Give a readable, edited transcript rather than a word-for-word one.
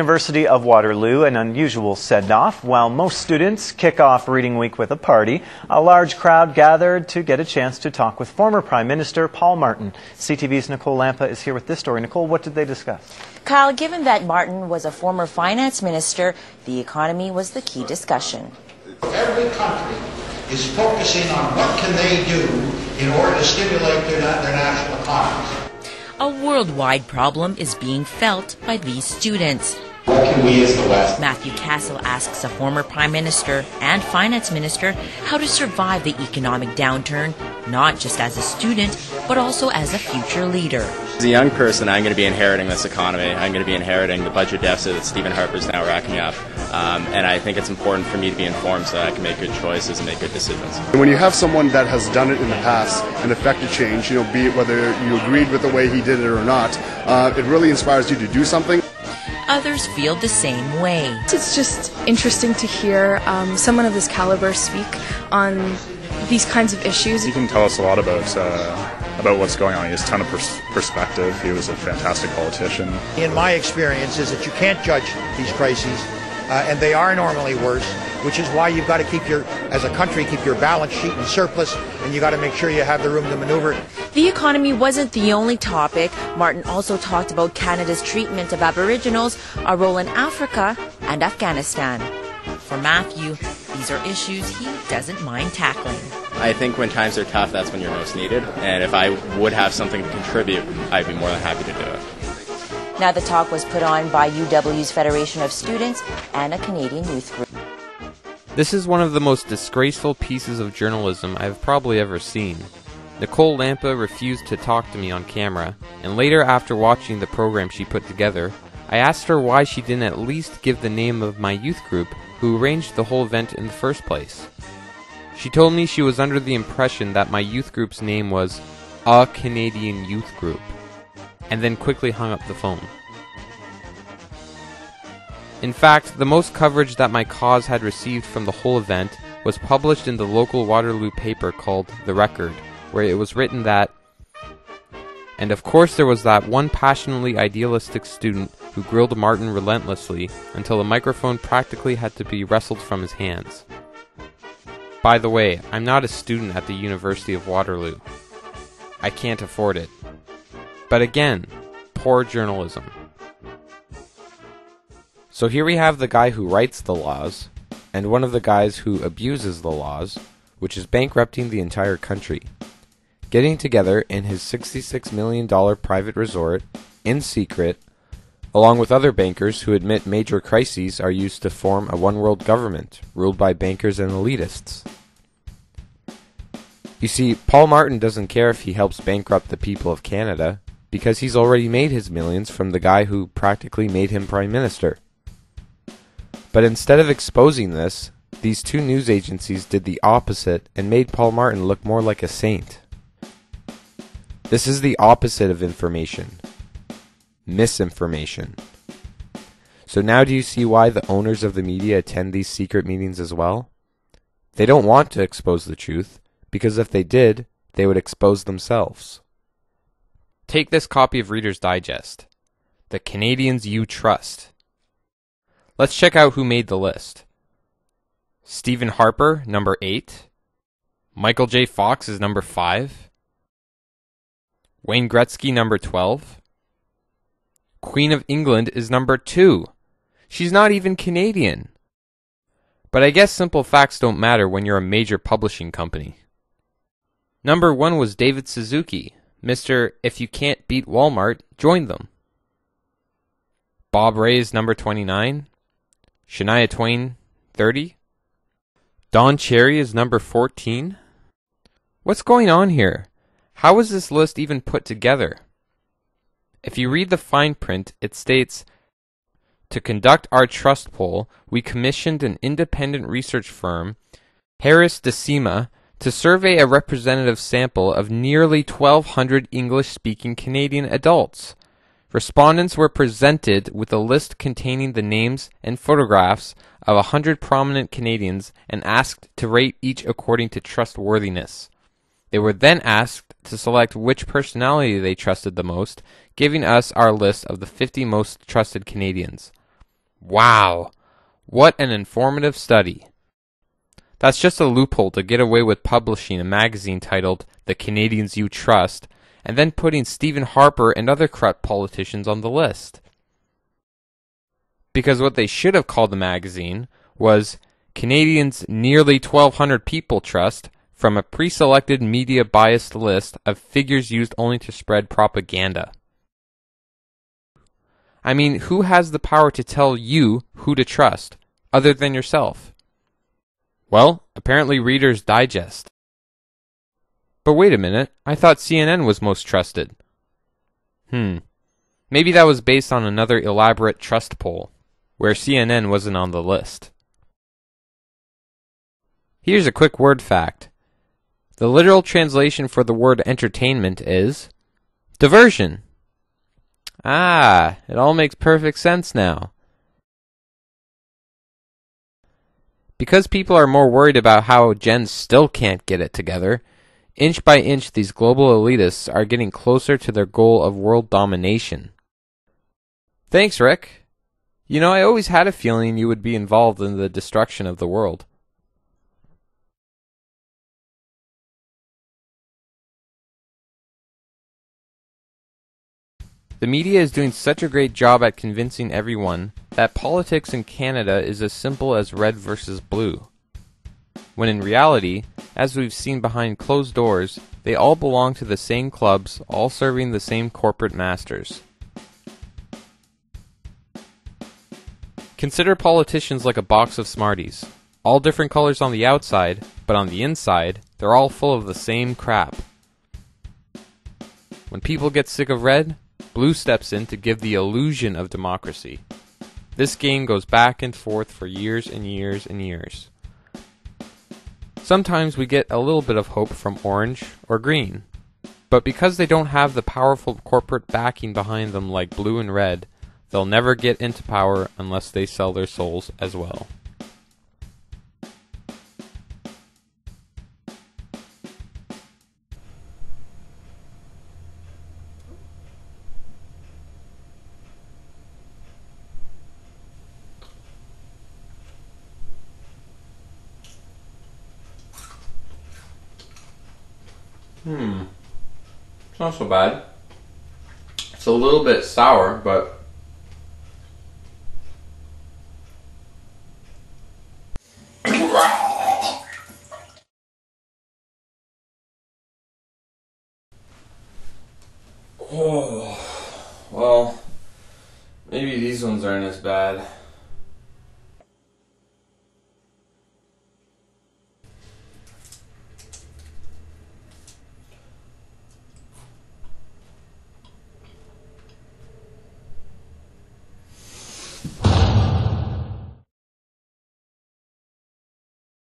University of Waterloo, an unusual send-off. While most students kick off Reading Week with a party, a large crowd gathered to get a chance to talk with former Prime Minister Paul Martin. CTV's Nicole Lampa is here with this story. Nicole, what did they discuss? Kyle, given that Martin was a former finance minister, the economy was the key discussion. Every country is focusing on what can they do in order to stimulate their national economies. A worldwide problem is being felt by these students. What can we as the West? Matthew Castle asks a former prime minister and finance minister how to survive the economic downturn, not just as a student, but also as a future leader. As a young person, I'm going to be inheriting this economy. I'm going to be inheriting the budget deficit that Stephen Harper's now racking up. And I think it's important for me to be informed so that I can make good choices and make good decisions. And when you have someone that has done it in the past and affected change, be it whether you agreed with the way he did it or not, it really inspires you to do something. Others feel the same way. It's just interesting to hear someone of this caliber speak on these kinds of issues. He can tell us a lot about what's going on. He has a ton of perspective. He was a fantastic politician. In my experience is that you can't judge these crises, and they are normally worse, which is why you've got to as a country, keep your balance sheet in surplus, and you've got to make sure you have the room to maneuver. The economy wasn't the only topic. Martin also talked about Canada's treatment of Aboriginals, our role in Africa, and Afghanistan. For Matthew, these are issues he doesn't mind tackling. I think when times are tough, that's when you're most needed. And if I would have something to contribute, I'd be more than happy to do it. Now the talk was put on by UW's Federation of Students and a Canadian youth group. This is one of the most disgraceful pieces of journalism I've probably ever seen. Nicole Lampa refused to talk to me on camera, and later after watching the program she put together, I asked her why she didn't at least give the name of my youth group who arranged the whole event in the first place. She told me she was under the impression that my youth group's name was A Canadian Youth Group, and then quickly hung up the phone. In fact, the most coverage that my cause had received from the whole event was published in the local Waterloo paper called The Record, where it was written that, and of course there was that one passionately idealistic student who grilled Martin relentlessly until the microphone practically had to be wrestled from his hands. By the way, I'm not a student at the University of Waterloo. I can't afford it. But again, poor journalism. So here we have the guy who writes the laws, and one of the guys who abuses the laws, which is bankrupting the entire country, getting together in his $66 million private resort, in secret, along with other bankers who admit major crises are used to form a one-world government, ruled by bankers and elitists. You see, Paul Martin doesn't care if he helps bankrupt the people of Canada, because he's already made his millions from the guy who practically made him Prime Minister. But instead of exposing this, these two news agencies did the opposite and made Paul Martin look more like a saint. This is the opposite of information. Misinformation. So now do you see why the owners of the media attend these secret meetings as well? They don't want to expose the truth, because if they did, they would expose themselves. Take this copy of Reader's Digest. The Canadians You Trust. Let's check out who made the list. Stephen Harper, number 8. Michael J. Fox is number 5. Wayne Gretzky, number 12. Queen of England is number 2. She's not even Canadian. But I guess simple facts don't matter when you're a major publishing company. Number 1 was David Suzuki, Mr. If you can't beat Walmart, join them. Bob Ray is number 29. Shania Twain, 30. Don Cherry is number 14. What's going on here? How was this list even put together? If you read the fine print, it states, to conduct our trust poll, we commissioned an independent research firm, Harris Decima, to survey a representative sample of nearly 1,200 English-speaking Canadian adults. Respondents were presented with a list containing the names and photographs of 100 prominent Canadians and asked to rate each according to trustworthiness. They were then asked to select which personality they trusted the most, giving us our list of the 50 most trusted Canadians. Wow, what an informative study. That's just a loophole to get away with publishing a magazine titled The Canadians You Trust, and then putting Stephen Harper and other corrupt politicians on the list. Because what they should have called the magazine was Canadians Nearly 1,200 People Trust, from a pre-selected media-biased list of figures used only to spread propaganda. I mean, who has the power to tell you who to trust, other than yourself? Well, apparently Reader's Digest. But wait a minute, I thought CNN was most trusted. Maybe that was based on another elaborate trust poll, where CNN wasn't on the list. Here's a quick word fact. The literal translation for the word entertainment is diversion. Ah, it all makes perfect sense now. Because people are more worried about how Gen still can't get it together, inch by inch these global elitists are getting closer to their goal of world domination. Thanks, Rick. You know, I always had a feeling you would be involved in the destruction of the world. The media is doing such a great job at convincing everyone that politics in Canada is as simple as red versus blue. When in reality, as we've seen behind closed doors, they all belong to the same clubs, all serving the same corporate masters. Consider politicians like a box of Smarties. All different colors on the outside, but on the inside, they're all full of the same crap. When people get sick of red, blue steps in to give the illusion of democracy. This game goes back and forth for years and years and years. Sometimes we get a little bit of hope from orange or green, but because they don't have the powerful corporate backing behind them like blue and red, they'll never get into power unless they sell their souls as well. It's not so bad. It's a little bit sour, but oh, well, maybe these ones aren't as bad.